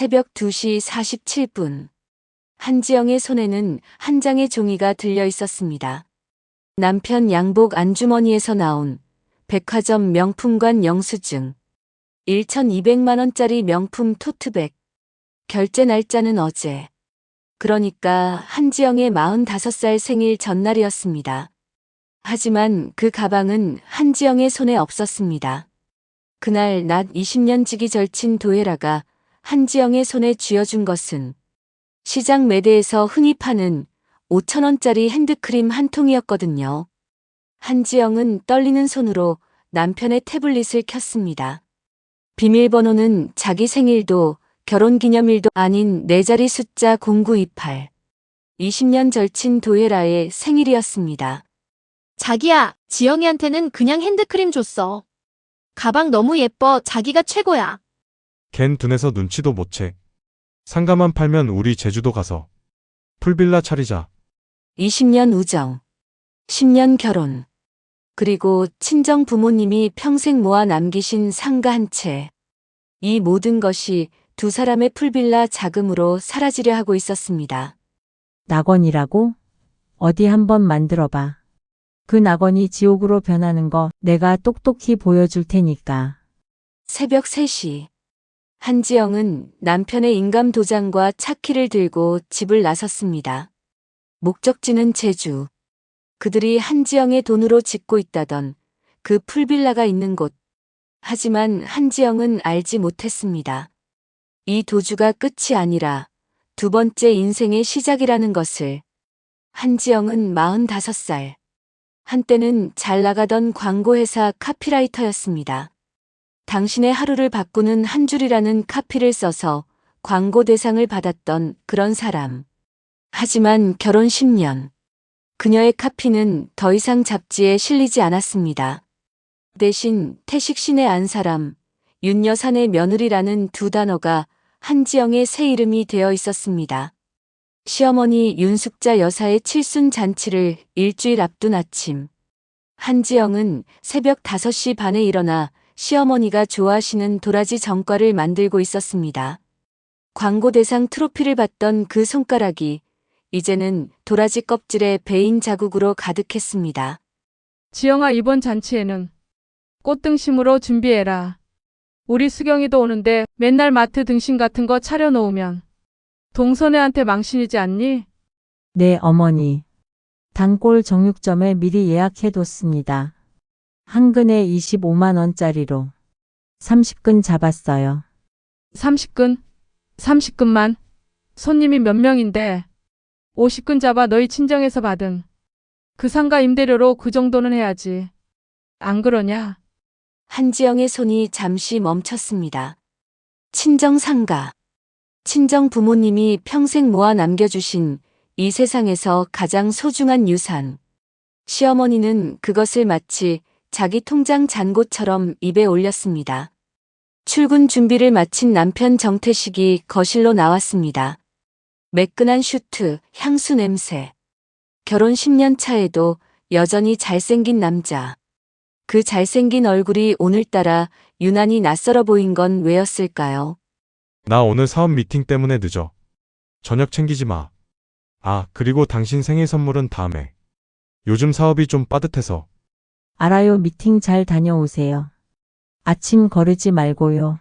새벽 2시 47분. 한지영의 손에는 한 장의 종이가 들려 있었습니다. 남편 양복 안주머니에서 나온 백화점 명품관 영수증. 1,200만 원짜리 명품 토트백. 결제 날짜는 어제. 그러니까 한지영의 45살 생일 전날이었습니다. 하지만 그 가방은 한지영의 손에 없었습니다. 그날 낮 20년 지기 절친 도혜라가 한지영의 손에 쥐어준 것은 시장 매대에서 흔히 파는 5,000원짜리 핸드크림 한 통이었거든요. 한지영은 떨리는 손으로 남편의 태블릿을 켰습니다. 비밀번호는 자기 생일도 결혼기념일도 아닌 4자리 숫자 0928. 20년 절친 도혜라의 생일이었습니다. 자기야, 지영이한테는 그냥 핸드크림 줬어. 가방 너무 예뻐. 자기가 최고야. 걘 둔해서 눈치도 못 채. 상가만 팔면 우리 제주도 가서 풀빌라 차리자. 20년 우정, 10년 결혼, 그리고 친정 부모님이 평생 모아 남기신 상가 한 채. 이 모든 것이 두 사람의 풀빌라 자금으로 사라지려 하고 있었습니다. 낙원이라고? 어디 한번 만들어봐. 그 낙원이 지옥으로 변하는 거 내가 똑똑히 보여줄 테니까. 새벽 3시. 한지영은 남편의 인감 도장과 차키를 들고 집을 나섰습니다. 목적지는 제주. 그들이 한지영의 돈으로 짓고 있다던 그 풀빌라가 있는 곳. 하지만 한지영은 알지 못했습니다. 이 도주가 끝이 아니라 두 번째 인생의 시작이라는 것을. 한지영은 45살. 한때는 잘 나가던 광고회사 카피라이터였습니다. 당신의 하루를 바꾸는 한 줄이라는 카피를 써서 광고 대상을 받았던 그런 사람. 하지만 결혼 10년. 그녀의 카피는 더 이상 잡지에 실리지 않았습니다. 대신 태식신의 안 사람, 윤여산의 며느리라는 두 단어가 한지영의 새 이름이 되어 있었습니다. 시어머니 윤숙자 여사의 칠순 잔치를 일주일 앞둔 아침. 한지영은 새벽 5시 반에 일어나 시어머니가 좋아하시는 도라지 전과를 만들고 있었습니다. 광고 대상 트로피를 받던 그 손가락이 이제는 도라지 껍질에 베인 자국으로 가득했습니다. 지영아, 이번 잔치에는 꽃등심으로 준비해라. 우리 수경이도 오는데 맨날 마트 등심 같은 거 차려놓으면 동선애한테 망신이지 않니? 네, 어머니. 단골 정육점에 미리 예약해뒀습니다. 한 근에 25만 원짜리로 30근 잡았어요. 30근? 30근만? 손님이 몇 명인데 50근 잡아. 너희 친정에서 받은 그 상가 임대료로 그 정도는 해야지. 안 그러냐? 한지영의 손이 잠시 멈췄습니다. 친정 상가. 친정 부모님이 평생 모아 남겨주신 이 세상에서 가장 소중한 유산. 시어머니는 그것을 마치 자기 통장 잔고처럼 입에 올렸습니다. 출근 준비를 마친 남편 정태식이 거실로 나왔습니다. 매끈한 슈트, 향수 냄새. 결혼 10년 차에도 여전히 잘생긴 남자. 그 잘생긴 얼굴이 오늘따라 유난히 낯설어 보인 건 왜였을까요? 나 오늘 사업 미팅 때문에 늦어. 저녁 챙기지 마. 아, 그리고 당신 생일 선물은 다음에. 요즘 사업이 좀 빠듯해서. 알아요. 미팅 잘 다녀오세요. 아침 거르지 말고요.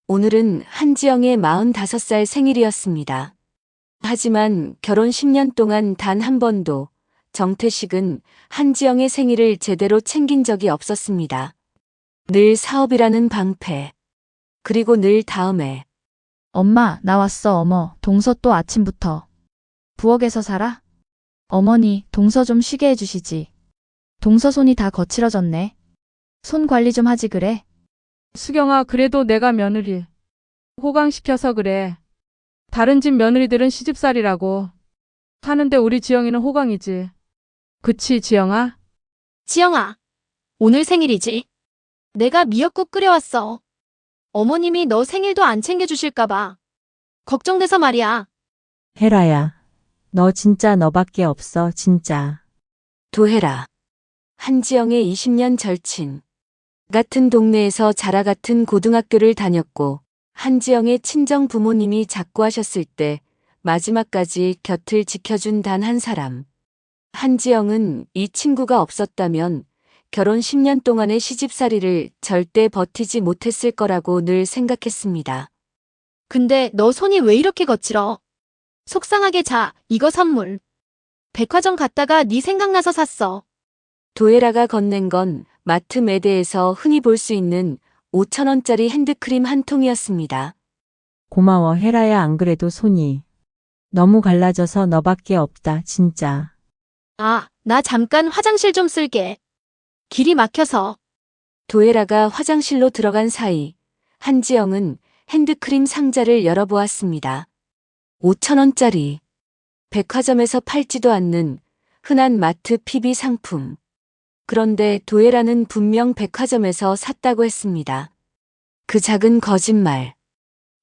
오늘은 한지영의 45살 생일이었습니다. 하지만 결혼 10년 동안 단 한 번도 정태식은 한지영의 생일을 제대로 챙긴 적이 없었습니다. 늘 사업이라는 방패. 그리고 늘 다음에. 엄마, 나 왔어. 어머, 동서 또 아침부터 부엌에서 살아? 어머니, 동서 좀 쉬게 해주시지. 동서 손이 다 거칠어졌네. 손 관리 좀 하지 그래. 수경아, 그래도 내가 며느리 호강시켜서 그래. 다른 집 며느리들은 시집살이라고 하는데 우리 지영이는 호강이지. 그치, 지영아? 지영아, 오늘 생일이지? 내가 미역국 끓여왔어. 어머님이 너 생일도 안 챙겨주실까봐 걱정돼서 말이야. 헤라야. 너 진짜 너밖에 없어, 진짜. 도혜라. 한지영의 20년 절친. 같은 동네에서 자라 같은 고등학교를 다녔고 한지영의 친정 부모님이 작고하셨을 때 마지막까지 곁을 지켜준 단 한 사람. 한지영은 이 친구가 없었다면 결혼 10년 동안의 시집살이를 절대 버티지 못했을 거라고 늘 생각했습니다. 근데 너 손이 왜 이렇게 거칠어? 속상하게 자, 이거 선물. 백화점 갔다가 네 생각나서 샀어. 도에라가 건넨 건 마트 매대에서 흔히 볼 수 있는 5,000원짜리 핸드크림 한 통이었습니다. 고마워, 헤라야. 안 그래도 손이 너무 갈라져서 너밖에 없다, 진짜. 아, 나 잠깐 화장실 좀 쓸게. 길이 막혀서. 도에라가 화장실로 들어간 사이 한지영은 핸드크림 상자를 열어보았습니다. 5,000원짜리. 백화점에서 팔지도 않는 흔한 마트 PB 상품. 그런데 도에라는 분명 백화점에서 샀다고 했습니다. 그 작은 거짓말.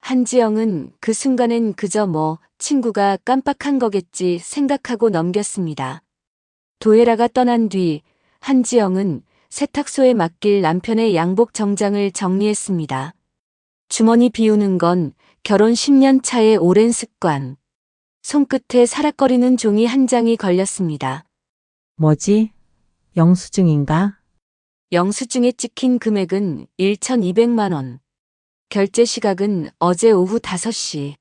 한지영은 그 순간엔 그저 친구가 깜빡한 거겠지 생각하고 넘겼습니다. 도에라가 떠난 뒤 한지영은 세탁소에 맡길 남편의 양복 정장을 정리했습니다. 주머니 비우는 건 결혼 10년 차의 오랜 습관. 손끝에 사락거리는 종이 한 장이 걸렸습니다. 뭐지? 영수증인가? 영수증에 찍힌 금액은 1,200만 원. 결제 시각은 어제 오후 5시.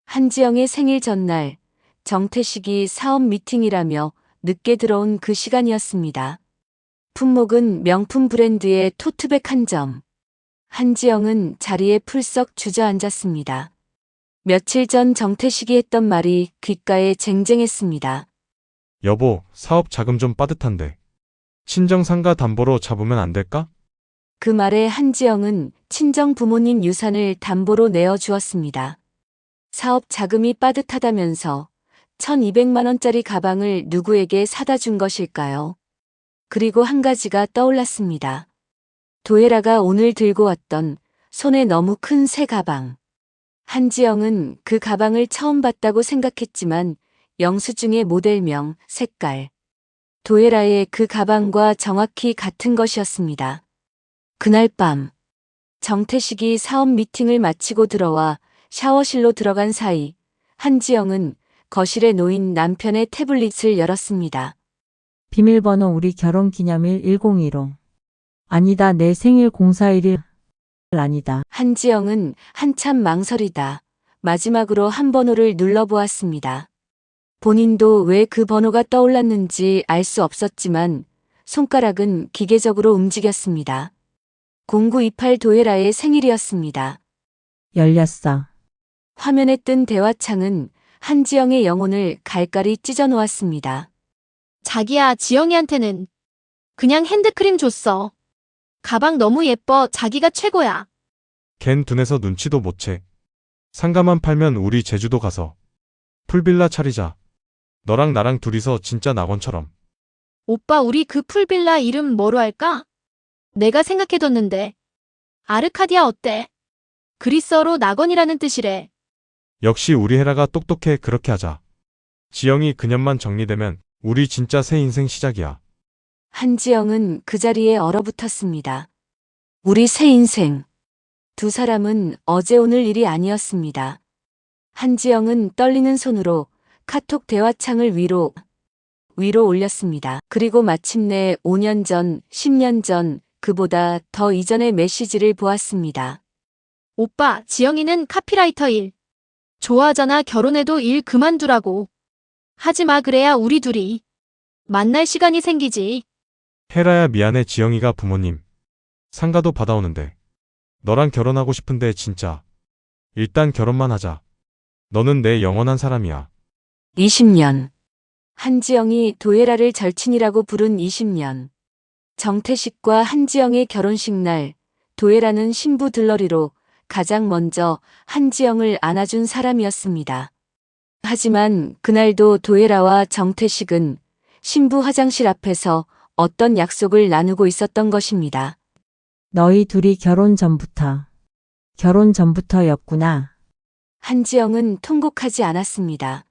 한지영의 생일 전날 정태식이 사업 미팅이라며 늦게 들어온 그 시간이었습니다. 품목은 명품 브랜드의 토트백 한 점. 한지영은 자리에 풀썩 주저앉았습니다. 며칠 전 정태식이 했던 말이 귓가에 쟁쟁했습니다. 여보, 사업 자금 좀 빠듯한데. 친정 상가 담보로 잡으면 안 될까? 그 말에 한지영은 친정 부모님 유산을 담보로 내어주었습니다. 사업 자금이 빠듯하다면서 1,200만 원짜리 가방을 누구에게 사다 준 것일까요? 그리고 한 가지가 떠올랐습니다. 도에라가 오늘 들고 왔던 손에 너무 큰 새 가방. 한지영은 그 가방을 처음 봤다고 생각했지만 영수증의 모델명, 색깔. 도에라의 그 가방과 정확히 같은 것이었습니다. 그날 밤 정태식이 사업 미팅을 마치고 들어와 샤워실로 들어간 사이 한지영은 거실에 놓인 남편의 태블릿을 열었습니다. 비밀번호 우리 결혼기념일 1015. 아니다, 내 생일 0411. 아니다. 한지영은 한참 망설이다 마지막으로 한 번호를 눌러보았습니다. 본인도 왜 그 번호가 떠올랐는지 알 수 없었지만 손가락은 기계적으로 움직였습니다. 0928 도에라의 생일이었습니다. 열렸어. 화면에 뜬 대화창은 한지영의 영혼을 갈갈이 찢어 놓았습니다. 자기야, 지영이한테는 그냥 핸드크림 줬어. 가방 너무 예뻐. 자기가 최고야. 걘 둔해서 눈치도 못 채. 상가만 팔면 우리 제주도 가서 풀빌라 차리자. 너랑 나랑 둘이서 진짜 낙원처럼. 오빠, 우리 그 풀빌라 이름 뭐로 할까? 내가 생각해뒀는데. 아르카디아 어때? 그리스어로 낙원이라는 뜻이래. 역시 우리 헤라가 똑똑해. 그렇게 하자. 지영이 그년만 정리되면 우리 진짜 새 인생 시작이야. 한지영은 그 자리에 얼어붙었습니다. 우리 새 인생. 두 사람은 어제 오늘 일이 아니었습니다. 한지영은 떨리는 손으로 카톡 대화창을 위로 올렸습니다. 그리고 마침내 5년 전, 10년 전, 그보다 더 이전의 메시지를 보았습니다. 오빠, 지영이는 카피라이터 일. 좋아하잖아. 결혼해도 일 그만두라고. 하지마. 그래야 우리 둘이 만날 시간이 생기지. 헤라야, 미안해. 지영이가 부모님 상가도 받아오는데 너랑 결혼하고 싶은데 진짜. 일단 결혼만 하자. 너는 내 영원한 사람이야. 20년. 한지영이 도에라를 절친이라고 부른 20년. 정태식과 한지영의 결혼식 날, 도에라는 신부 들러리로 가장 먼저 한지영을 안아준 사람이었습니다. 하지만 그날도 도에라와 정태식은 신부 화장실 앞에서 어떤 약속을 나누고 있었던 것입니다. 너희 둘이 결혼 전부터였구나. 한지영은 통곡하지 않았습니다.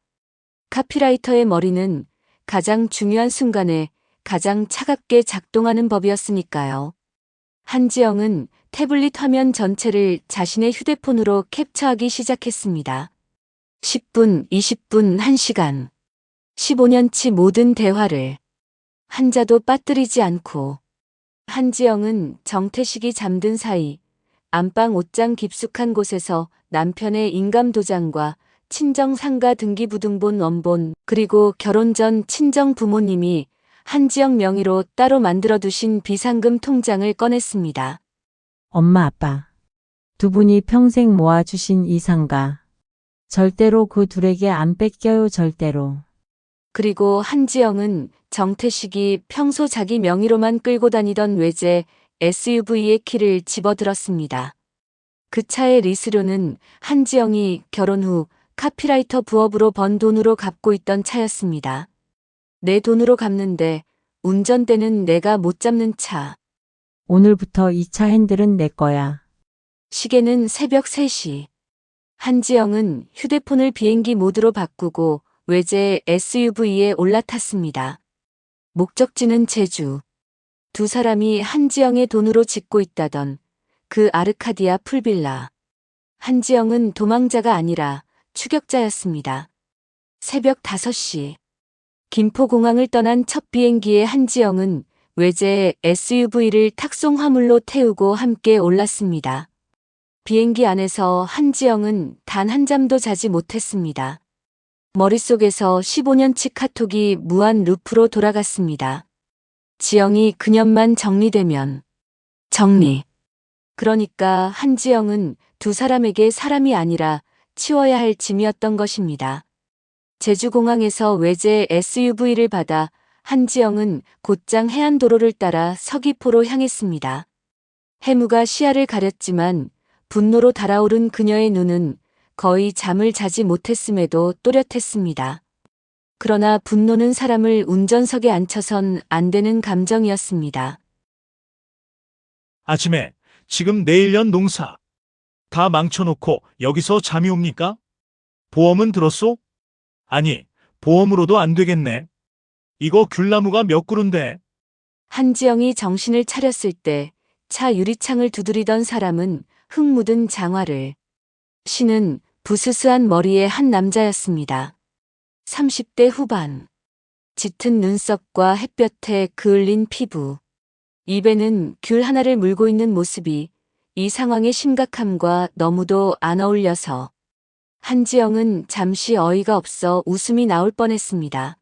카피라이터의 머리는 가장 중요한 순간에 가장 차갑게 작동하는 법이었으니까요. 한지영은 태블릿 화면 전체를 자신의 휴대폰으로 캡처하기 시작했습니다. 10분, 20분, 1시간. 15년치 모든 대화를 한자도 빠뜨리지 않고. 한지영은 정태식이 잠든 사이 안방 옷장 깊숙한 곳에서 남편의 인감도장과 친정 상가 등기부등본 원본 그리고 결혼 전 친정 부모님이 한지영 명의로 따로 만들어두신 비상금 통장을 꺼냈습니다. 엄마 아빠. 두 분이 평생 모아주신 이 상가. 절대로 그 둘에게 안 뺏겨요 절대로. 그리고 한지영은 정태식이 평소 자기 명의로만 끌고 다니던 외제 SUV의 키를 집어들었습니다. 그 차의 리스료는 한지영이 결혼 후 카피라이터 부업으로 번 돈으로 갚고 있던 차였습니다. 내 돈으로 갚는데 운전대는 내가 못 잡는 차. 오늘부터 이 차 핸들은 내 거야. 시계는 새벽 3시. 한지영은 휴대폰을 비행기 모드로 바꾸고 외제 SUV에 올라탔습니다. 목적지는 제주. 두 사람이 한지영의 돈으로 짓고 있다던 그 아르카디아 풀빌라. 한지영은 도망자가 아니라 추격자였습니다. 새벽 5시. 김포공항을 떠난 첫 비행기에 한지영은 외제 SUV를 탁송 화물로 태우고 함께 올랐습니다. 비행기 안에서 한지영은 단 한 잠도 자지 못했습니다. 머릿속에서 15년치 카톡이 무한 루프로 돌아갔습니다. 지영이 그년만 정리되면. 정리. 그러니까 한지영은 두 사람에게 사람이 아니라 치워야 할 짐이었던 것입니다. 제주공항에서 외제 SUV를 받아 한지영은 곧장 해안도로를 따라 서귀포로 향했습니다. 해무가 시야를 가렸지만 분노로 달아오른 그녀의 눈은 거의 잠을 자지 못했음에도 또렷했습니다. 그러나 분노는 사람을 운전석에 앉혀선 안 되는 감정이었습니다. 아침에 지금 내일 연 농사 다 망쳐놓고 여기서 잠이 옵니까? 보험은 들었소? 아니, 보험으로도 안 되겠네. 이거 귤나무가 몇 그루인데. 한지영이 정신을 차렸을 때 차 유리창을 두드리던 사람은 흙 묻은 장화를 신은 부스스한 머리의 한 남자였습니다. 30대 후반. 짙은 눈썹과 햇볕에 그을린 피부. 입에는 귤 하나를 물고 있는 모습이 이 상황의 심각함과 너무도 안 어울려서 한지영은 잠시 어이가 없어 웃음이 나올 뻔했습니다.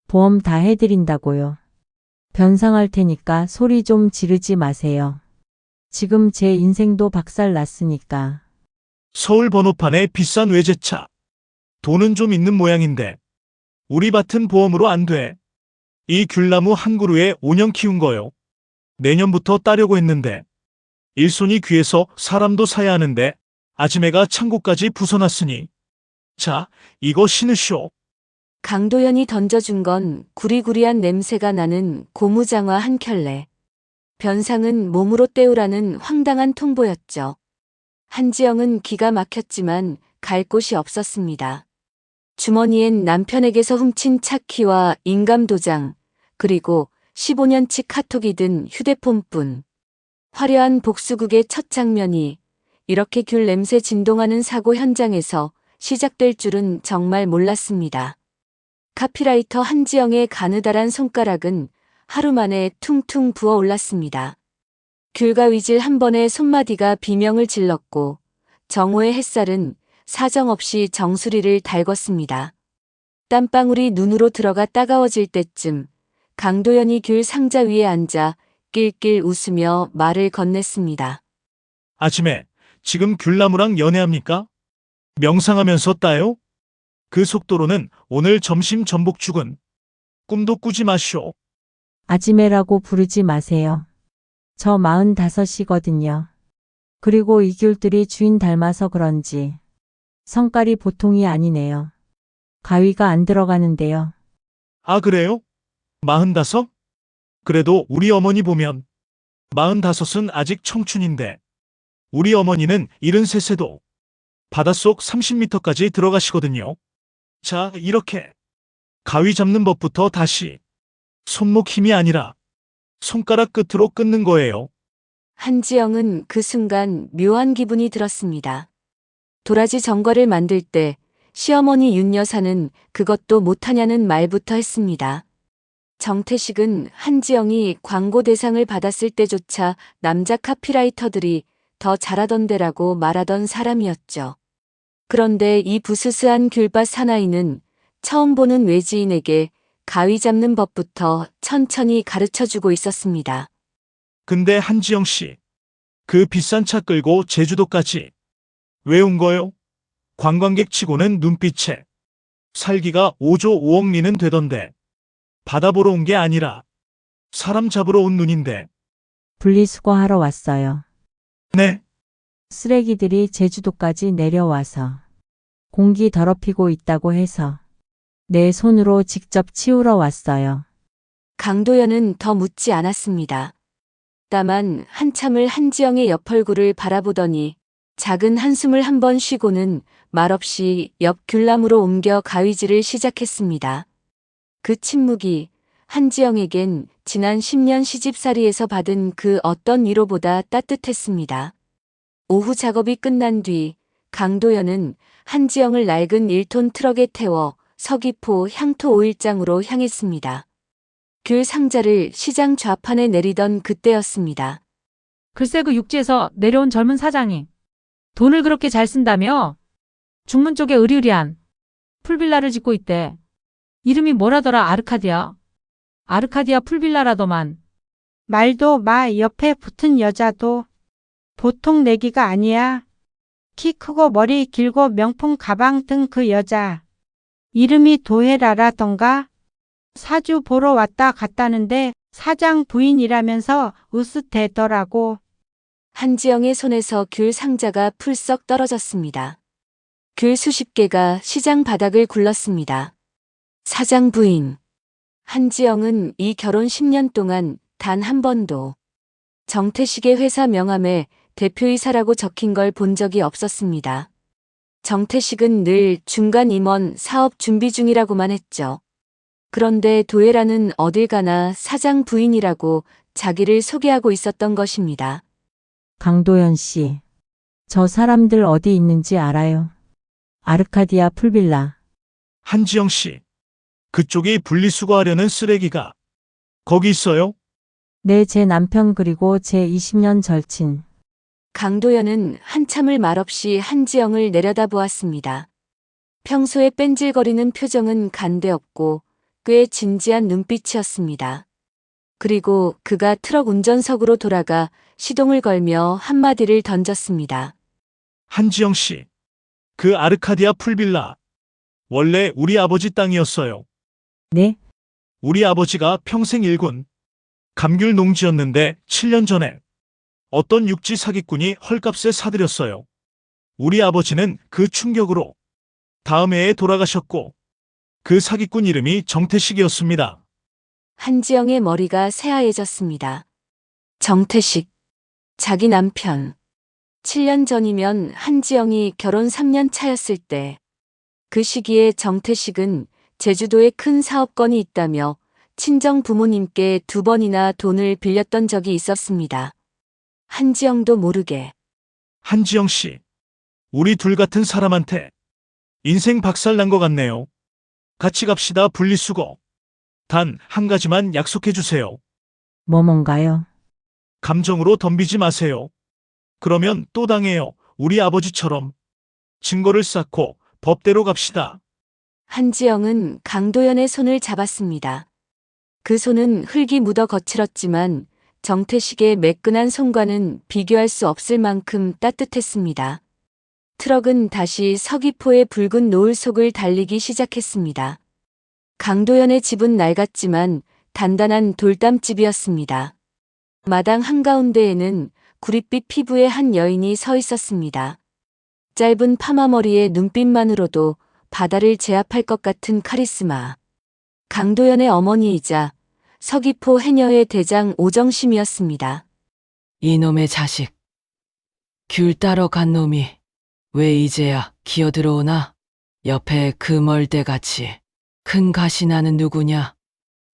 보험 다 해드린다고요. 변상할 테니까 소리 좀 지르지 마세요. 지금 제 인생도 박살 났으니까. 서울 번호판에 비싼 외제차. 돈은 좀 있는 모양인데. 우리 밭은 보험으로 안 돼. 이 귤나무 한 그루에 5년 키운 거요. 내년부터 따려고 했는데. 일손이 귀해서 사람도 사야 하는데 아지매가 창고까지 부숴놨으니. 자, 이거 신으쇼. 강도연이 던져준 건 구리구리한 냄새가 나는 고무장화 한 켤레. 변상은 몸으로 때우라는 황당한 통보였죠. 한지영은 기가 막혔지만 갈 곳이 없었습니다. 주머니엔 남편에게서 훔친 차키와 인감도장, 그리고 15년치 카톡이 든 휴대폰뿐. 화려한 복수극의 첫 장면이 이렇게 귤 냄새 진동하는 사고 현장에서 시작될 줄은 정말 몰랐습니다. 카피라이터 한지영의 가느다란 손가락은 하루 만에 퉁퉁 부어 올랐습니다. 귤가위질 한 번에 손마디가 비명을 질렀고 정오의 햇살은 사정없이 정수리를 달궜습니다. 땀방울이 눈으로 들어가 따가워질 때쯤 강도연이 귤 상자 위에 앉아 낄낄 웃으며 말을 건넸습니다. 아침에 지금 귤나무랑 연애합니까? 명상하면서 따요? 그 속도로는 오늘 점심 전복죽은 꿈도 꾸지 마시오. 아지매라고 부르지 마세요. 저 45이거든요. 그리고 이 귤들이 주인 닮아서 그런지 성깔이 보통이 아니네요. 가위가 안 들어가는데요. 아, 그래요? 45? 그래도 우리 어머니 보면 45은 아직 청춘인데 우리 어머니는 73세도 바닷속 30m까지 들어가시거든요. 자, 이렇게 가위 잡는 법부터 다시 손목 힘이 아니라 손가락 끝으로 끊는 거예요. 한지영은 그 순간 묘한 기분이 들었습니다. 도라지 전과를 만들 때 시어머니 윤 여사는 그것도 못하냐는 말부터 했습니다. 정태식은 한지영이 광고 대상을 받았을 때조차 남자 카피라이터들이 더 잘하던데라고 말하던 사람이었죠. 그런데 이 부스스한 귤밭 사나이는 처음 보는 외지인에게 가위 잡는 법부터 천천히 가르쳐주고 있었습니다. 근데 한지영 씨, 그 비싼 차 끌고 제주도까지 왜 온 거요? 관광객 치고는 눈빛에 살기가 5조 5억 리는 되던데 바다 보러 온 게 아니라 사람 잡으러 온 눈인데. 분리수거하러 왔어요. 네, 쓰레기들이 제주도까지 내려와서 공기 더럽히고 있다고 해서 내 손으로 직접 치우러 왔어요. 강도연은 더 묻지 않았습니다. 다만 한참을 한지영의 옆얼굴을 바라보더니 작은 한숨을 한 번 쉬고는 말없이 옆 귤나무로 옮겨 가위질을 시작했습니다. 그 침묵이 한지영에겐 지난 10년 시집살이에서 받은 그 어떤 위로보다 따뜻했습니다. 오후 작업이 끝난 뒤 강도연은 한지영을 낡은 1톤 트럭에 태워 서귀포 향토 5일장으로 향했습니다. 귤 상자를 시장 좌판에 내리던 그때였습니다. 글쎄 그 육지에서 내려온 젊은 사장이 돈을 그렇게 잘 쓴다며? 중문 쪽에 으리으리한 풀빌라를 짓고 있대. 이름이 뭐라더라? 아르카디아. 아르카디아 풀빌라라더만. 말도 마. 옆에 붙은 여자도 보통 내기가 아니야. 키 크고 머리 길고 명품 가방 든 그 여자. 이름이 도혜라라던가. 사주 보러 왔다 갔다는데 사장 부인이라면서 으쓱대더라고. 한지영의 손에서 귤 상자가 풀썩 떨어졌습니다. 귤 수십 개가 시장 바닥을 굴렀습니다. 사장 부인. 한지영은 이 결혼 10년 동안 단 한 번도 정태식의 회사 명함에 대표이사라고 적힌 걸 본 적이 없었습니다. 정태식은 늘 중간 임원 사업 준비 중이라고만 했죠. 그런데 도혜라는 어딜 가나 사장 부인이라고 자기를 소개하고 있었던 것입니다. 강도연 씨, 저 사람들 어디 있는지 알아요? 아르카디아 풀빌라. 한지영 씨, 그쪽이 분리수거하려는 쓰레기가 거기 있어요? 네, 제 남편 그리고 제 20년 절친. 강도연은 한참을 말없이 한지영을 내려다보았습니다. 평소에 뺀질거리는 표정은 간데없고 꽤 진지한 눈빛이었습니다. 그리고 그가 트럭 운전석으로 돌아가 시동을 걸며 한마디를 던졌습니다. 한지영 씨, 그 아르카디아 풀빌라 원래 우리 아버지 땅이었어요. 네? 우리 아버지가 평생 일군 감귤 농지였는데 7년 전에 어떤 육지 사기꾼이 헐값에 사들였어요. 우리 아버지는 그 충격으로 다음 해에 돌아가셨고 그 사기꾼 이름이 정태식이었습니다. 한지영의 머리가 새하얘졌습니다. 정태식. 자기 남편. 7년 전이면 한지영이 결혼 3년 차였을 때 그 시기에 정태식은 제주도에 큰 사업건이 있다며 친정 부모님께 2번이나 돈을 빌렸던 적이 있었습니다. 한지영도 모르게. 한지영 씨, 우리 둘 같은 사람한테 인생 박살난 것 같네요. 같이 갑시다 분리수거. 단 한 가지만 약속해 주세요. 뭔가요? 감정으로 덤비지 마세요. 그러면 또 당해요. 우리 아버지처럼. 증거를 쌓고 법대로 갑시다. 한지영은 강도연의 손을 잡았습니다. 그 손은 흙이 묻어 거칠었지만 정태식의 매끈한 손과는 비교할 수 없을 만큼 따뜻했습니다. 트럭은 다시 서귀포의 붉은 노을 속을 달리기 시작했습니다. 강도연의 집은 낡았지만 단단한 돌담집이었습니다. 마당 한가운데에는 구릿빛 피부의 한 여인이 서 있었습니다. 짧은 파마머리의 눈빛만으로도 바다를 제압할 것 같은 카리스마. 강도연의 어머니이자 서귀포 해녀의 대장 오정심이었습니다. 이놈의 자식. 귤 따러 간 놈이 왜 이제야 기어 들어오나? 옆에 그 멀대같이 큰 가시나는 누구냐?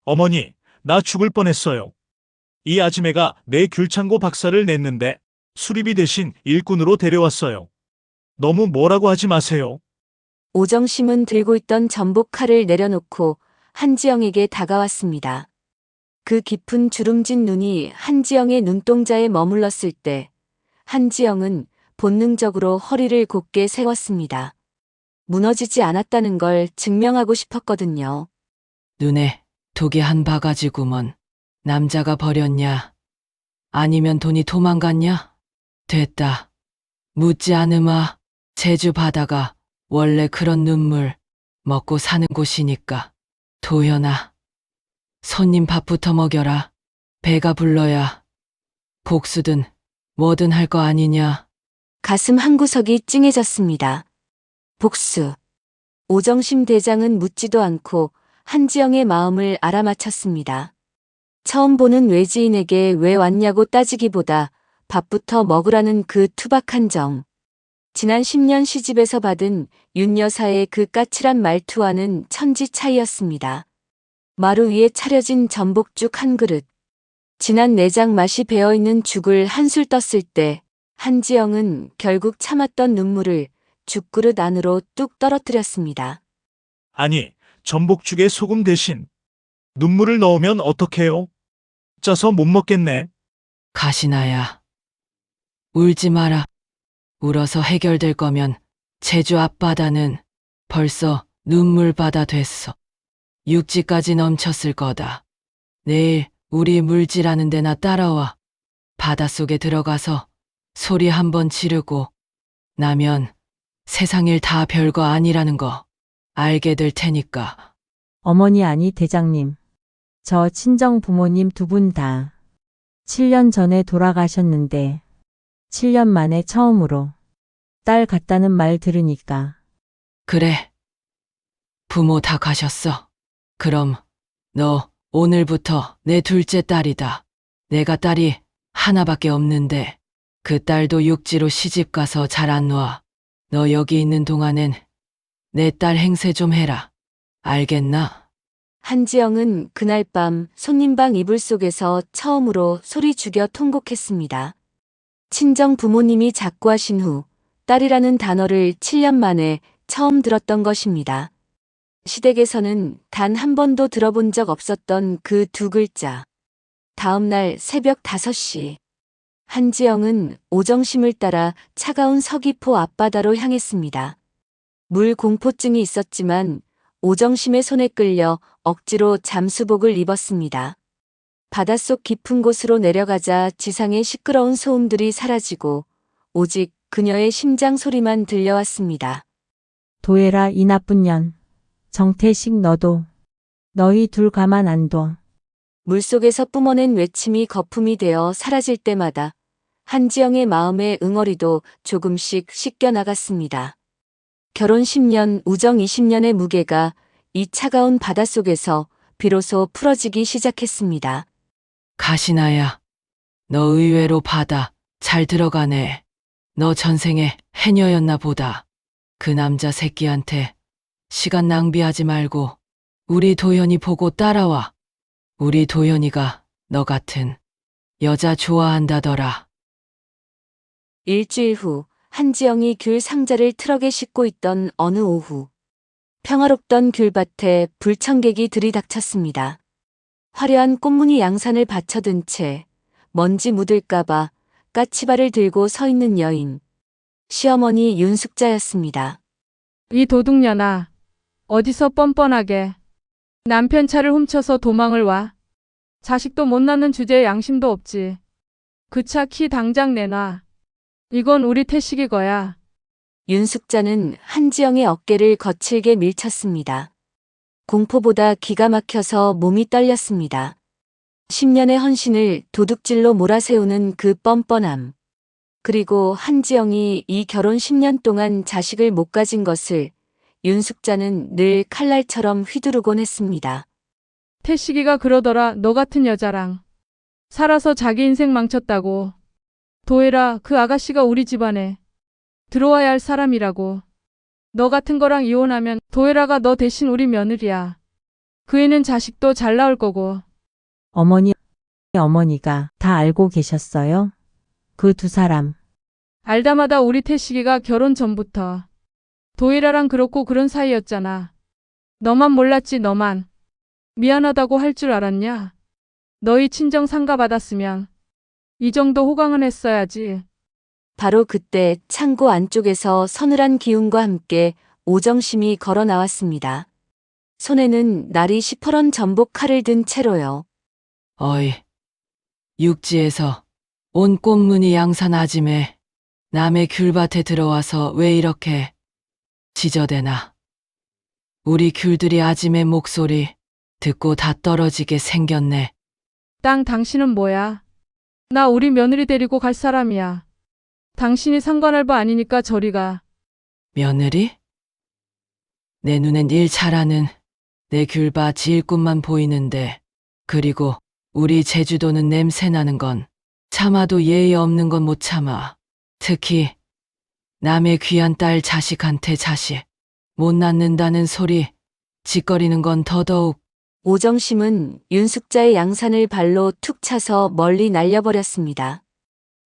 어머니, 나 죽을 뻔했어요. 이 아지매가 내 귤창고 박살을 냈는데 수리비 대신 일꾼으로 데려왔어요. 너무 뭐라고 하지 마세요. 오정심은 들고 있던 전복 칼을 내려놓고 한지영에게 다가왔습니다. 그 깊은 주름진 눈이 한지영의 눈동자에 머물렀을 때 한지영은 본능적으로 허리를 곧게 세웠습니다. 무너지지 않았다는 걸 증명하고 싶었거든요. 눈에 독이 한 바가지구먼. 남자가 버렸냐? 아니면 돈이 도망갔냐? 됐다. 묻지 않으마. 제주 바다가 원래 그런 눈물 먹고 사는 곳이니까. 도연아, 손님 밥부터 먹여라. 배가 불러야 복수든 뭐든 할 거 아니냐. 가슴 한구석이 찡해졌습니다. 복수. 오정심 대장은 묻지도 않고 한지영의 마음을 알아맞혔습니다. 처음 보는 외지인에게 왜 왔냐고 따지기보다 밥부터 먹으라는 그 투박한 정. 지난 10년 시집에서 받은 윤 여사의 그 까칠한 말투와는 천지 차이였습니다. 마루 위에 차려진 전복죽 한 그릇. 진한 내장 맛이 배어있는 죽을 한술 떴을 때 한지영은 결국 참았던 눈물을 죽그릇 안으로 뚝 떨어뜨렸습니다. 아니, 전복죽에 소금 대신 눈물을 넣으면 어떡해요? 짜서 못 먹겠네. 가시나야. 울지 마라. 울어서 해결될 거면 제주 앞바다는 벌써 눈물바다 됐어. 육지까지 넘쳤을 거다. 내일 우리 물질하는 데나 따라와. 바닷속에 들어가서 소리 한번 지르고 나면 세상 일 다 별거 아니라는 거 알게 될 테니까. 어머니 아니 대장님. 저 친정 부모님 두 분 다 7년 전에 돌아가셨는데 7년 만에 처음으로 딸 같다는 말 들으니까 그래. 부모 다 가셨어. 그럼 너 오늘부터 내 둘째 딸이다. 내가 딸이 하나밖에 없는데 그 딸도 육지로 시집 가서 잘 안 와. 너 여기 있는 동안엔 내 딸 행세 좀 해라. 알겠나? 한지영은 그날 밤 손님방 이불 속에서 처음으로 소리 죽여 통곡했습니다. 친정 부모님이 작고하신 후 딸이라는 단어를 7년 만에 처음 들었던 것입니다. 시댁에서는 단 한 번도 들어본 적 없었던 그 두 글자. 다음 날 새벽 5시. 한지영은 오정심을 따라 차가운 서귀포 앞바다로 향했습니다. 물 공포증이 있었지만 오정심의 손에 끌려 억지로 잠수복을 입었습니다. 바닷속 깊은 곳으로 내려가자 지상의 시끄러운 소음들이 사라지고 오직 그녀의 심장 소리만 들려왔습니다. 도해라 이 나쁜 년. 정태식 너도 너희 둘 가만 안 둬. 물속에서 뿜어낸 외침이 거품이 되어 사라질 때마다 한지영의 마음의 응어리도 조금씩 씻겨나갔습니다. 결혼 10년, 우정 20년의 무게가 이 차가운 바닷속에서 비로소 풀어지기 시작했습니다. 가시나야. 너 의외로 바다 잘 들어가네. 너 전생에 해녀였나 보다. 그 남자 새끼한테 시간 낭비하지 말고 우리 도연이 보고 따라와. 우리 도연이가 너 같은 여자 좋아한다더라. 일주일 후 한지영이 귤 상자를 트럭에 싣고 있던 어느 오후. 평화롭던 귤밭에 불청객이 들이닥쳤습니다. 화려한 꽃무늬 양산을 받쳐든 채 먼지 묻을까봐 까치발을 들고 서 있는 여인. 시어머니 윤숙자였습니다. 이 도둑년아. 어디서 뻔뻔하게 남편 차를 훔쳐서 도망을 와. 자식도 못 낳는 주제에 양심도 없지. 그 차 키 당장 내놔. 이건 우리 태식이 거야. 윤숙자는 한지영의 어깨를 거칠게 밀쳤습니다. 공포보다 기가 막혀서 몸이 떨렸습니다. 10년의 헌신을 도둑질로 몰아세우는 그 뻔뻔함. 그리고 한지영이 이 결혼 10년 동안 자식을 못 가진 것을 윤숙자는 늘 칼날처럼 휘두르곤 했습니다. 태식이가 그러더라. 너 같은 여자랑 살아서 자기 인생 망쳤다고. 도해라, 그 아가씨가 우리 집안에 들어와야 할 사람이라고. 너 같은 거랑 이혼하면 도해라가 너 대신 우리 며느리야. 그 애는 자식도 잘 나올 거고. 어머니 어머니가 다 알고 계셨어요? 그 두 사람. 알다마다 우리 태식이가 결혼 전부터 도일아랑 그렇고 그런 사이였잖아. 너만 몰랐지, 너만. 미안하다고 할 줄 알았냐? 너희 친정 상가 받았으면 이 정도 호강은 했어야지. 바로 그때 창고 안쪽에서 서늘한 기운과 함께 오정심이 걸어 나왔습니다. 손에는 날이 시퍼런 전복 칼을 든 채로요. 어이, 육지에서 온 꽃무늬 양산 아짐에 남의 귤밭에 들어와서 왜 이렇게 지저대나. 우리 귤들이 아짐의 목소리 듣고 다 떨어지게 생겼네. 땅 당신은 뭐야? 나 우리 며느리 데리고 갈 사람이야. 당신이 상관할바 아니니까 저리 가. 며느리? 내 눈엔 일 잘하는 내 귤밭 일꾼만 보이는데, 그리고 우리 제주도는 냄새 나는 건 참아도 예의 없는 건 못 참아. 특히 남의 귀한 딸 자식한테 자식 못 낳는다는 소리 짓거리는 건 더더욱. 오정심은 윤숙자의 양산을 발로 툭 차서 멀리 날려버렸습니다.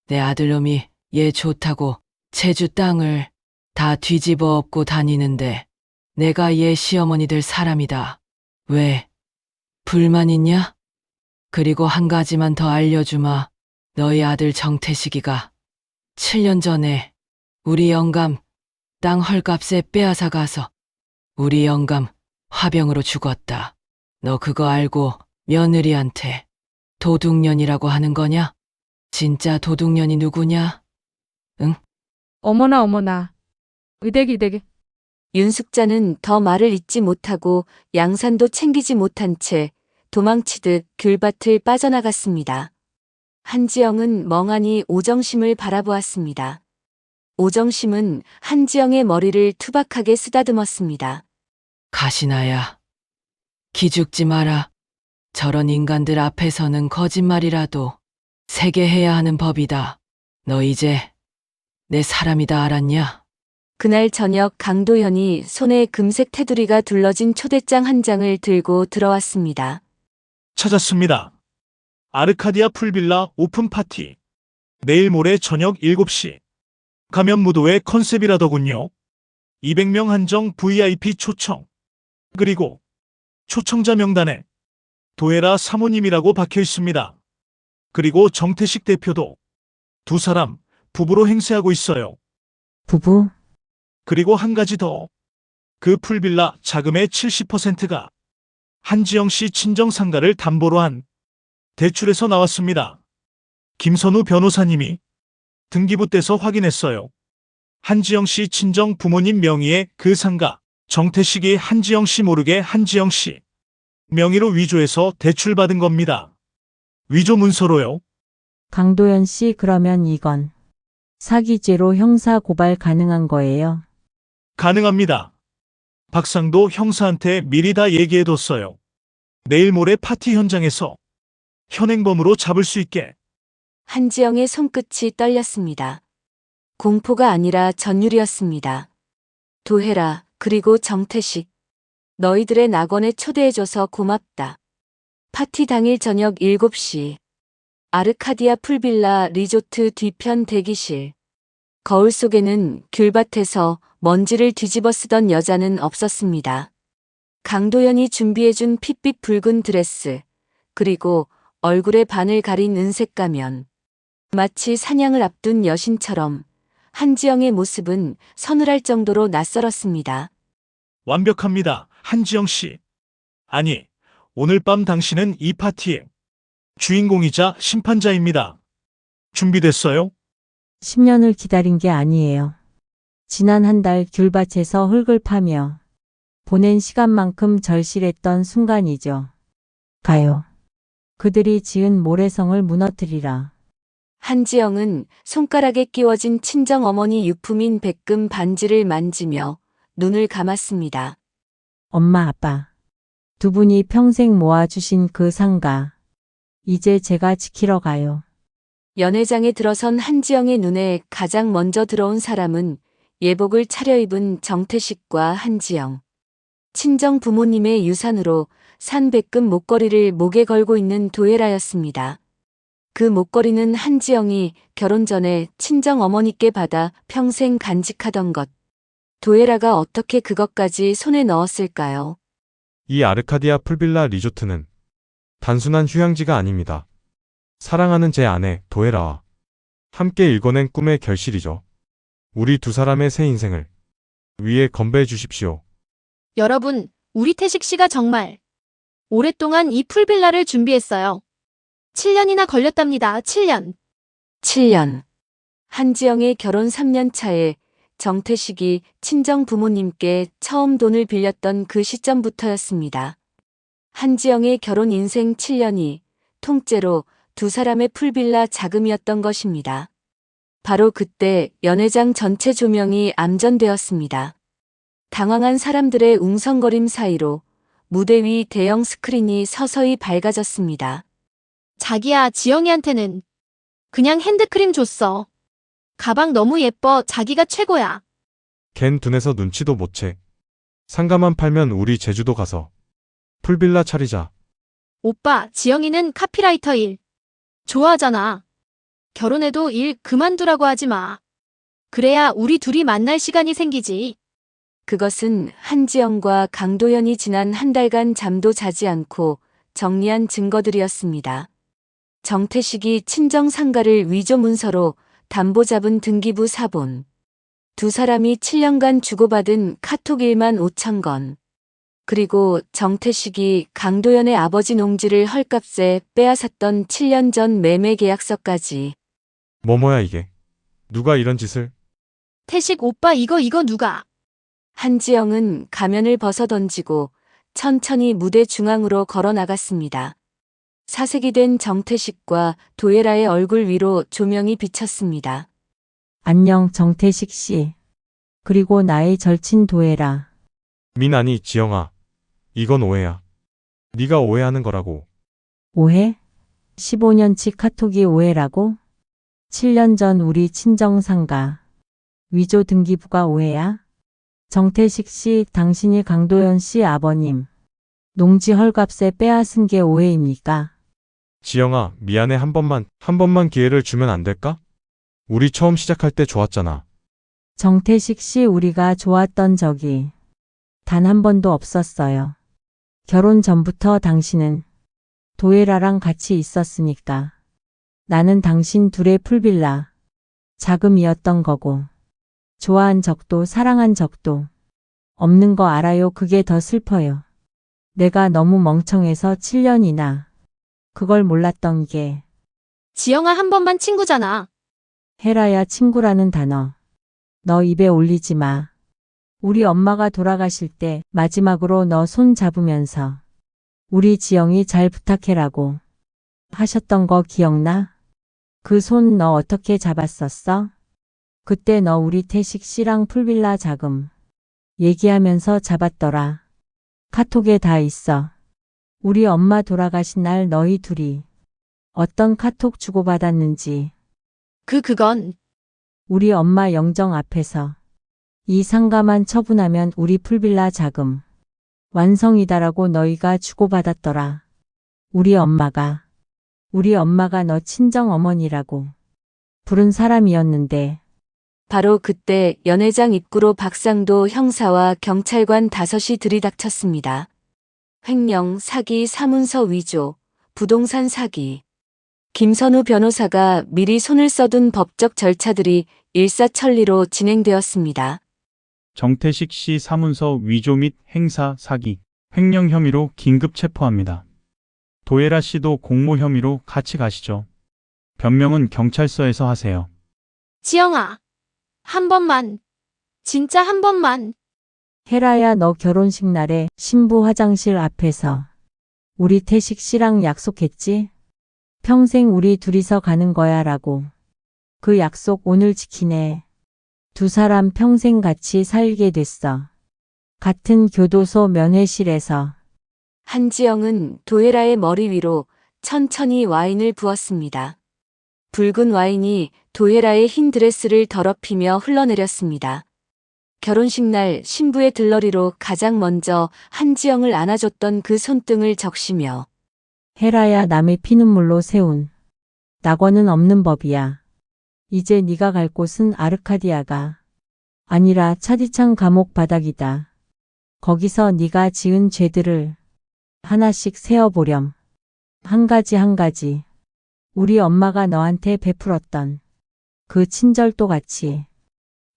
내 아들놈이 얘 좋다고 제주 땅을 다 뒤집어 엎고 다니는데 내가 얘 시어머니 될 사람이다. 왜? 불만 있냐? 그리고 한 가지만 더 알려주마. 너희 아들 정태식이가 7년 전에 우리 영감 땅 헐값에 빼앗아 가서 우리 영감 화병으로 죽었다. 너 그거 알고 며느리한테 도둑년이라고 하는 거냐? 진짜 도둑년이 누구냐? 어머나 어머나. 의대기. 윤숙자는 더 말을 잇지 못하고 양산도 챙기지 못한 채 도망치듯 귤밭을 빠져나갔습니다. 한지영은 멍하니 오정심을 바라보았습니다. 오정심은 한지영의 머리를 투박하게 쓰다듬었습니다. 가시나야. 기죽지 마라. 저런 인간들 앞에서는 거짓말이라도 세게 해야 하는 법이다. 너 이제 내 사람이다 알았냐? 그날 저녁 강도현이 손에 금색 테두리가 둘러진 초대장 한 장을 들고 들어왔습니다. 찾았습니다. 아르카디아 풀빌라 오픈 파티. 내일 모레 저녁 7시. 가면 무도회 컨셉이라더군요. 200명 한정 VIP 초청. 그리고 초청자 명단에 도에라 사모님이라고 박혀 있습니다. 그리고 정태식 대표도 두 사람 부부로 행세하고 있어요. 부부? 그리고 한 가지 더. 그 풀빌라 자금의 70%가 한지영 씨 친정 상가를 담보로 한 대출에서 나왔습니다. 김선우 변호사님이 등기부 떼서 확인했어요. 한지영 씨 친정 부모님 명의의 그 상가, 정태식이 한지영 씨 모르게 한지영 씨 명의로 위조해서 대출받은 겁니다. 위조 문서로요. 강도연 씨, 그러면 이건 사기죄로 형사 고발 가능한 거예요? 가능합니다. 박상도 형사한테 미리 다 얘기해뒀어요. 내일 모레 파티 현장에서 현행범으로 잡을 수 있게. 한지영의 손끝이 떨렸습니다. 공포가 아니라 전율이었습니다. 도혜라, 그리고 정태식. 너희들의 낙원에 초대해줘서 고맙다. 파티 당일 저녁 7시. 아르카디아 풀빌라 리조트 뒤편 대기실. 거울 속에는 귤밭에서 먼지를 뒤집어 쓰던 여자는 없었습니다. 강도연이 준비해준 핏빛 붉은 드레스, 그리고 얼굴의 반을 가린 은색 가면. 마치 사냥을 앞둔 여신처럼 한지영의 모습은 서늘할 정도로 낯설었습니다. 완벽합니다. 한지영 씨. 아니, 오늘 밤 당신은 이 파티의 주인공이자 심판자입니다. 준비됐어요? 10년을 기다린 게 아니에요. 지난 한 달 귤밭에서 흙을 파며 보낸 시간만큼 절실했던 순간이죠. 가요. 그들이 지은 모래성을 무너뜨리라. 한지영은 손가락에 끼워진 친정어머니 유품인 백금 반지를 만지며 눈을 감았습니다. 엄마, 아빠. 두 분이 평생 모아주신 그 상가. 이제 제가 지키러 가요. 연회장에 들어선 한지영의 눈에 가장 먼저 들어온 사람은 예복을 차려입은 정태식과 한지영. 친정 부모님의 유산으로 산 백금 목걸이를 목에 걸고 있는 도혜라였습니다. 그 목걸이는 한지영이 결혼 전에 친정 어머니께 받아 평생 간직하던 것. 도예라가 어떻게 그것까지 손에 넣었을까요? 이 아르카디아 풀빌라 리조트는 단순한 휴양지가 아닙니다. 사랑하는 제 아내 도에라와 함께 일궈낸 꿈의 결실이죠. 우리 두 사람의 새 인생을 위해 건배해 주십시오. 여러분, 우리 태식 씨가 정말 오랫동안 이 풀빌라를 준비했어요. 7년이나 걸렸답니다. 7년. 7년. 한지영의 결혼 3년 차에 정태식이 친정 부모님께 처음 돈을 빌렸던 그 시점부터였습니다. 한지영의 결혼 인생 7년이 통째로 두 사람의 풀빌라 자금이었던 것입니다. 바로 그때 연회장 전체 조명이 암전되었습니다. 당황한 사람들의 웅성거림 사이로 무대 위 대형 스크린이 서서히 밝아졌습니다. 자기야, 지영이한테는 그냥 핸드크림 줬어. 가방 너무 예뻐. 자기가 최고야. 걘 둔해서 눈치도 못 채. 상가만 팔면 우리 제주도 가서 풀빌라 차리자. 오빠, 지영이는 카피라이터 일 좋아하잖아. 결혼해도 일 그만두라고 하지 마. 그래야 우리 둘이 만날 시간이 생기지. 그것은 한지영과 강도연이 지난 한 달간 잠도 자지 않고 정리한 증거들이었습니다. 정태식이 친정 상가를 위조 문서로 담보 잡은 등기부 사본. 두 사람이 7년간 주고받은 카톡 1만 5천 건. 그리고 정태식이 강도연의 아버지 농지를 헐값에 빼앗았던 7년 전 매매 계약서까지. 뭐야 이게. 누가 이런 짓을. 태식 오빠, 이거 누가? 한지영은 가면을 벗어 던지고 천천히 무대 중앙으로 걸어 나갔습니다. 사색이 된 정태식과 도예라의 얼굴 위로 조명이 비쳤습니다. 안녕 정태식 씨. 그리고 나의 절친 도예라. 아니 지영아. 이건 오해야. 네가 오해하는 거라고. 오해? 15년치 카톡이 오해라고? 7년 전 우리 친정 상가 위조 등기부가 오해야? 정태식 씨, 당신이 강도연 씨 아버님 농지 헐값에 빼앗은 게 오해입니까? 지영아, 미안해. 한 번만 기회를 주면 안 될까? 우리 처음 시작할 때 좋았잖아. 정태식 씨, 우리가 좋았던 적이 단 한 번도 없었어요. 결혼 전부터 당신은 도예라랑 같이 있었으니까. 나는 당신 둘의 풀빌라 자금이었던 거고. 좋아한 적도 사랑한 적도 없는 거 알아요. 그게 더 슬퍼요. 내가 너무 멍청해서 7년이나 그걸 몰랐던 게. 지영아, 한 번만 친구잖아. 헤라야, 친구라는 단어. 너 입에 올리지 마. 우리 엄마가 돌아가실 때 마지막으로 너 손 잡으면서 우리 지영이 잘 부탁해라고 하셨던 거 기억나? 그 손 너 어떻게 잡았었어? 그때 너 우리 태식 씨랑 풀빌라 자금 얘기하면서 잡았더라. 카톡에 다 있어. 우리 엄마 돌아가신 날 너희 둘이 어떤 카톡 주고받았는지. 그건 우리 엄마 영정 앞에서 이 상가만 처분하면 우리 풀빌라 자금 완성이다라고 너희가 주고받았더라. 우리 엄마가 너 친정 어머니라고 부른 사람이었는데. 바로 그때 연회장 입구로 박상도 형사와 경찰관 5이 들이닥쳤습니다. 횡령, 사기, 사문서 위조, 부동산 사기. 김선우 변호사가 미리 손을 써둔 법적 절차들이 일사천리로 진행되었습니다. 정태식 씨 사문서 위조 및 행사 사기, 횡령 혐의로 긴급 체포합니다. 도예라 씨도 공모 혐의로 같이 가시죠. 변명은 경찰서에서 하세요. 지영아, 한 번만. 진짜 한 번만. 헤라야, 너 결혼식 날에 신부 화장실 앞에서 우리 태식 씨랑 약속했지? 평생 우리 둘이서 가는 거야 라고. 그 약속 오늘 지키네. 두 사람 평생 같이 살게 됐어. 같은 교도소 면회실에서. 한지영은 도예라의 머리 위로 천천히 와인을 부었습니다. 붉은 와인이 도예라의 흰 드레스를 더럽히며 흘러내렸습니다. 결혼식 날 신부의 들러리로 가장 먼저 한지영을 안아줬던 그 손등을 적시며. 헤라야, 남의 피눈물로 세운 낙원은 없는 법이야. 이제 네가 갈 곳은 아르카디아가 아니라 차디찬 감옥 바닥이다. 거기서 네가 지은 죄들을 하나씩 세어보렴. 한 가지 한 가지. 우리 엄마가 너한테 베풀었던 그 친절도 같이.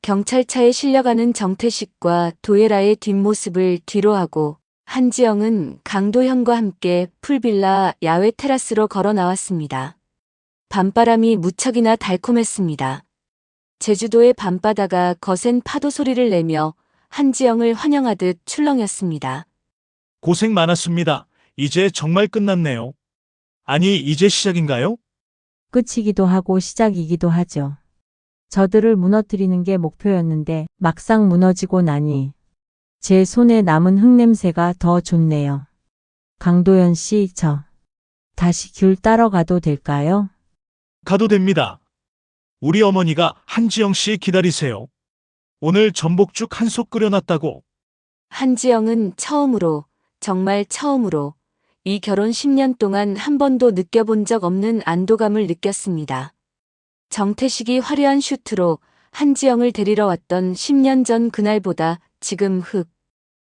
경찰차에 실려가는 정태식과 도예라의 뒷모습을 뒤로하고 한지영은 강도현과 함께 풀빌라 야외 테라스로 걸어 나왔습니다. 밤바람이 무척이나 달콤했습니다. 제주도의 밤바다가 거센 파도 소리를 내며 한지영을 환영하듯 출렁였습니다. 고생 많았습니다. 이제 정말 끝났네요. 아니, 이제 시작인가요? 끝이기도 하고 시작이기도 하죠. 저들을 무너뜨리는 게 목표였는데 막상 무너지고 나니 제 손에 남은 흙냄새가 더 좋네요. 강도현 씨, 저 다시 귤 따러 가도 될까요? 가도 됩니다. 우리 어머니가 한지영 씨 기다리세요. 오늘 전복죽 한 솥 끓여놨다고. 한지영은 처음으로, 정말 처음으로 이 결혼 10년 동안 한 번도 느껴본 적 없는 안도감을 느꼈습니다. 정태식이 화려한 슈트로 한지영을 데리러 왔던 10년 전 그날보다 지금 흙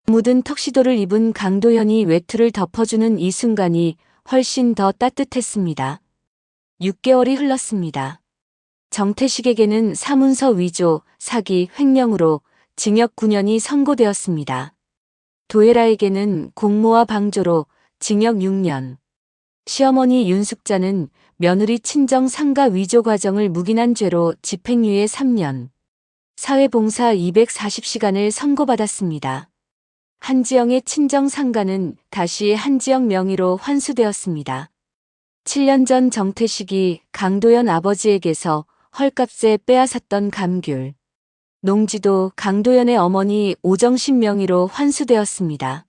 묻은 턱시도를 입은 강도현이 외투를 덮어주는 이 순간이 훨씬 더 따뜻했습니다. 6개월이 흘렀습니다. 정태식에게는 사문서 위조, 사기, 횡령으로 징역 9년이 선고되었습니다. 도예라에게는 공모와 방조로 징역 6년. 시어머니 윤숙자는 며느리 친정 상가 위조 과정을 묵인한 죄로 집행유예 3년. 사회봉사 240시간을 선고받았습니다. 한지영의 친정 상가는 다시 한지영 명의로 환수되었습니다. 7년 전 정태식이 강도현 아버지에게서 헐값에 빼앗았던 감귤. 농지도 강도현의 어머니 오정신 명의로 환수되었습니다.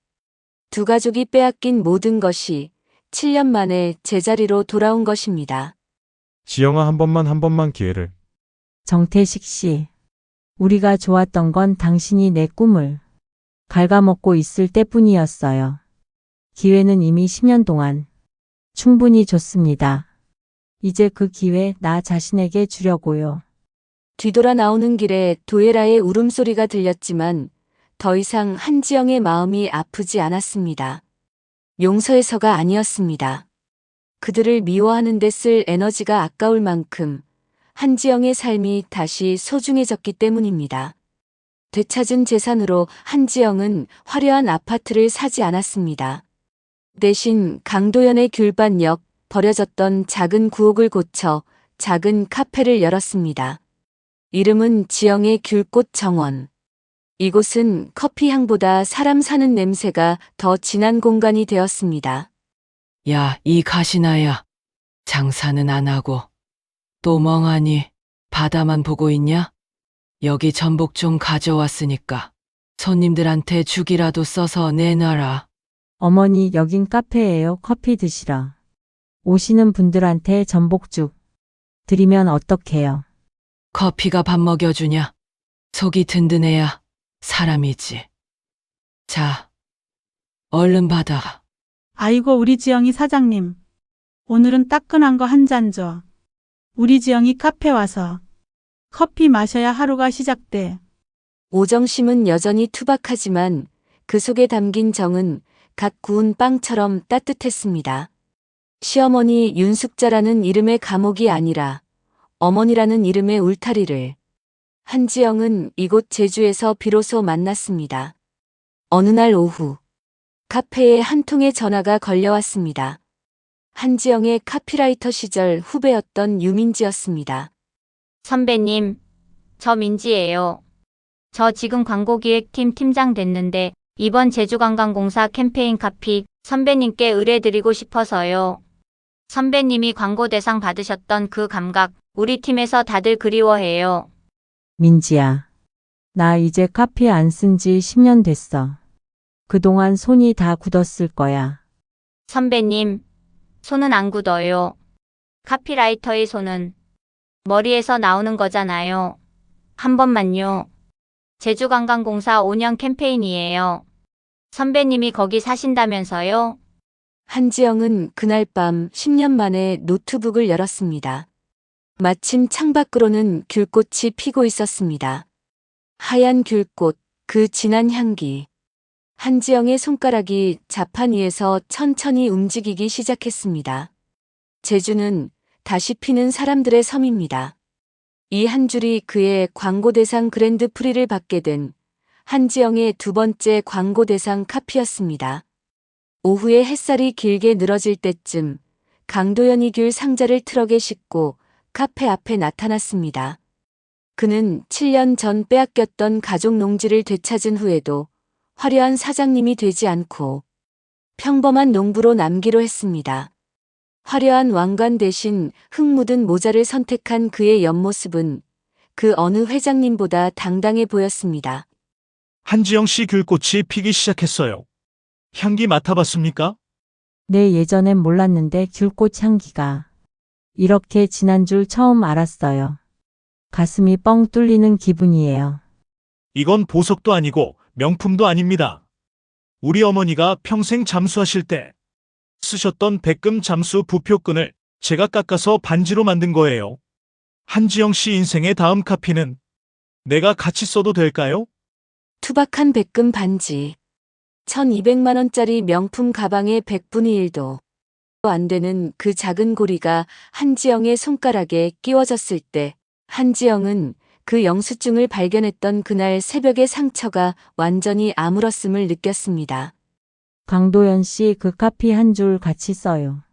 두 가족이 빼앗긴 모든 것이 7년 만에 제자리로 돌아온 것입니다. 지영아, 한 번만 기회를. 정태식 씨, 우리가 좋았던 건 당신이 내 꿈을 갉아먹고 있을 때뿐이었어요. 기회는 이미 10년 동안 충분히 줬습니다. 이제 그 기회 나 자신에게 주려고요. 뒤돌아 나오는 길에 도예라의 울음소리가 들렸지만 더 이상 한지영의 마음이 아프지 않았습니다. 용서해서가 아니었습니다. 그들을 미워하는 데 쓸 에너지가 아까울 만큼 한지영의 삶이 다시 소중해졌기 때문입니다. 되찾은 재산으로 한지영은 화려한 아파트를 사지 않았습니다. 대신 강도현의 귤밭 옆 버려졌던 작은 구옥을 고쳐 작은 카페를 열었습니다. 이름은 지영의 귤꽃 정원. 이곳은 커피 향보다 사람 사는 냄새가 더 진한 공간이 되었습니다. 야, 이 가시나야. 장사는 안 하고 또 멍하니 바다만 보고 있냐? 여기 전복 좀 가져왔으니까 손님들한테 죽이라도 써서 내놔라. 어머니, 여긴 카페예요. 커피 드시러 오시는 분들한테 전복죽 드리면 어떡해요? 커피가 밥 먹여주냐? 속이 든든해야 사람이지. 자, 얼른 받아. 아이고, 우리 지영이 사장님. 오늘은 따끈한 거 한 잔 줘. 우리 지영이 카페 와서 커피 마셔야 하루가 시작돼. 오정심은 여전히 투박하지만 그 속에 담긴 정은 갓 구운 빵처럼 따뜻했습니다. 시어머니 윤숙자라는 이름의 감옥이 아니라 어머니라는 이름의 울타리를. 한지영은 이곳 제주에서 비로소 만났습니다. 어느 날 오후 카페에 한 통의 전화가 걸려왔습니다. 한지영의 카피라이터 시절 후배였던 유민지였습니다. 선배님, 저 민지예요. 저 지금 광고기획팀 팀장 됐는데 이번 제주관광공사 캠페인 카피 선배님께 의뢰드리고 싶어서요. 선배님이 광고 대상 받으셨던 그 감각 우리 팀에서 다들 그리워해요. 민지야, 나 이제 카피 안 쓴 지 10년 됐어. 그동안 손이 다 굳었을 거야. 선배님, 손은 안 굳어요. 카피라이터의 손은 머리에서 나오는 거잖아요. 한 번만요. 제주관광공사 5년 캠페인이에요. 선배님이 거기 사신다면서요? 한지영은 그날 밤 10년 만에 노트북을 열었습니다. 마침 창밖으로는 귤꽃이 피고 있었습니다. 하얀 귤꽃, 그 진한 향기. 한지영의 손가락이 자판 위에서 천천히 움직이기 시작했습니다. 제주는 다시 피는 사람들의 섬입니다. 이 한 줄이 그의 광고 대상 그랜드 프리를 받게 된 한지영의 두 번째 광고 대상 카피였습니다. 오후에 햇살이 길게 늘어질 때쯤 강도연이 귤 상자를 트럭에 싣고 카페 앞에 나타났습니다. 그는 7년 전 빼앗겼던 가족 농지를 되찾은 후에도 화려한 사장님이 되지 않고 평범한 농부로 남기로 했습니다. 화려한 왕관 대신 흙 묻은 모자를 선택한 그의 옆모습은 그 어느 회장님보다 당당해 보였습니다. 한지영 씨 귤꽃이 피기 시작했어요. 향기 맡아봤습니까? 네, 예전엔 몰랐는데 귤꽃 향기가 이렇게 진한 줄 처음 알았어요. 가슴이 뻥 뚫리는 기분이에요. 이건 보석도 아니고 명품도 아닙니다. 우리 어머니가 평생 잠수하실 때 쓰셨던 백금 잠수 부표끈을 제가 깎아서 반지로 만든 거예요. 한지영 씨 인생의 다음 카피는 내가 같이 써도 될까요? 투박한 백금 반지. 1200만 원짜리 명품 가방의 100분의 1도 안 되는 그 작은 고리가 한지영의 손가락에 끼워졌을 때 한지영은 그 영수증을 발견했던 그날 새벽의 상처가 완전히 아물었음을 느꼈습니다. 강도연 씨 그 카피 한 줄 같이 써요.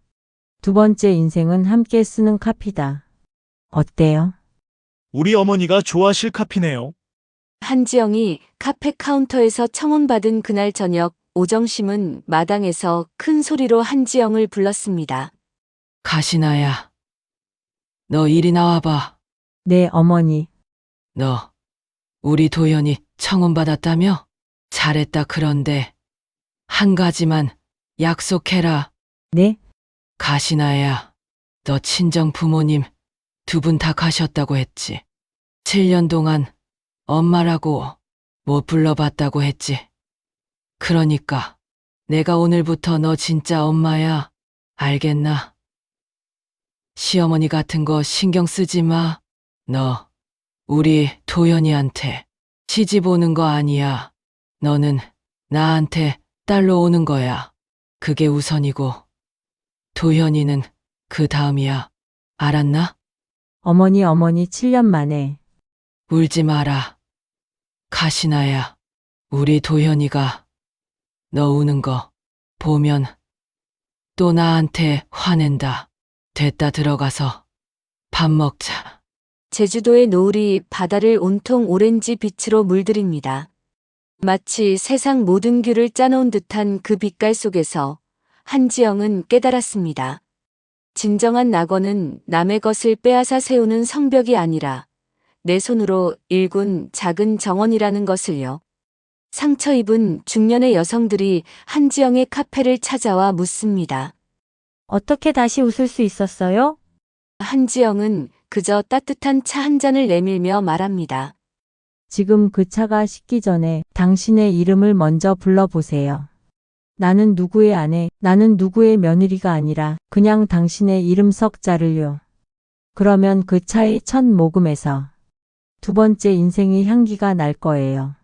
두 번째 인생은 함께 쓰는 카피다. 어때요? 우리 어머니가 좋아하실 카피네요. 한지영이 카페 카운터에서 청혼받은 그날 저녁 오정심은 마당에서 큰 소리로 한지영을 불렀습니다. 가시나야. 너 이리 나와봐. 네, 어머니. 너 우리 도연이 청혼받았다며? 잘했다. 그런데 한 가지만 약속해라. 네? 가시나야. 너 친정 부모님 두 분 다 가셨다고 했지. 7년 동안 엄마라고 못 불러봤다고 했지. 그러니까 내가 오늘부터 너 진짜 엄마야. 알겠나? 시어머니 같은 거 신경 쓰지 마. 너 우리 도연이한테 시집 오는 거 아니야. 너는 나한테 딸로 오는 거야. 그게 우선이고 도연이는 그 다음이야. 알았나? 어머니 7년 만에. 울지 마라. 가시나야. 우리 도연이가 너 우는 거 보면 또 나한테 화낸다. 됐다. 들어가서 밥 먹자. 제주도의 노을이 바다를 온통 오렌지 빛으로 물들입니다. 마치 세상 모든 귤을 짜놓은 듯한 그 빛깔 속에서 한지영은 깨달았습니다. 진정한 낙원은 남의 것을 빼앗아 세우는 성벽이 아니라 내 손으로 일군 작은 정원이라는 것을요. 상처 입은 중년의 여성들이 한지영의 카페를 찾아와 묻습니다. 어떻게 다시 웃을 수 있었어요? 한지영은 그저 따뜻한 차 한 잔을 내밀며 말합니다. 지금 그 차가 식기 전에 당신의 이름을 먼저 불러보세요. 나는 누구의 아내, 나는 누구의 며느리가 아니라 그냥 당신의 이름 석자를요. 그러면 그 차의 첫 모금에서 두 번째 인생의 향기가 날 거예요.